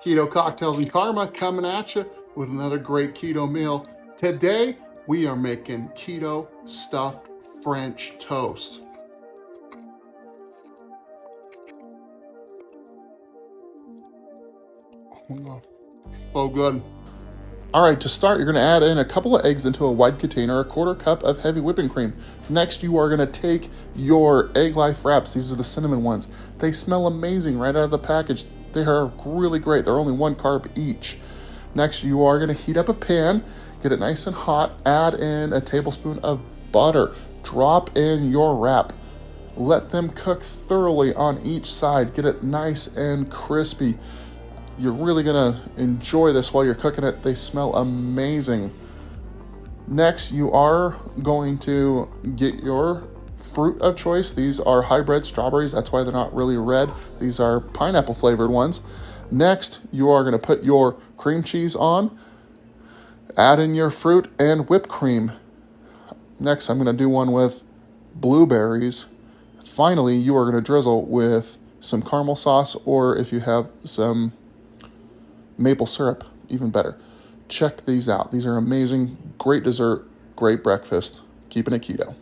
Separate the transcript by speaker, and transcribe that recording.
Speaker 1: Keto Cocktails and Karma coming at you with another great keto meal. Today, we are making Keto Stuffed French Toast. Oh my God, so good. All right, to start, you're gonna add in a couple of eggs into a wide container, a quarter cup of heavy whipping cream. Next, you are gonna take your EggLife wraps. These are the cinnamon ones. They smell amazing right out of the package. They are really great. They're only 1 carb each. Next, you are gonna heat up a pan, get it nice and hot, add in a tablespoon of butter, drop in your wrap. Let them cook thoroughly on each side, get it nice and crispy. You're really gonna enjoy this while you're cooking it. They smell amazing. Next, you are going to get your fruit of choice. These are hybrid strawberries. That's why they're not really red. These are pineapple flavored ones. Next, you are gonna put your cream cheese on, add in your fruit and whipped cream. Next, I'm gonna do one with blueberries. Finally, you are gonna drizzle with some caramel sauce, or if you have some maple syrup, even better. Check these out. These are amazing. Great dessert, great breakfast. Keeping it keto.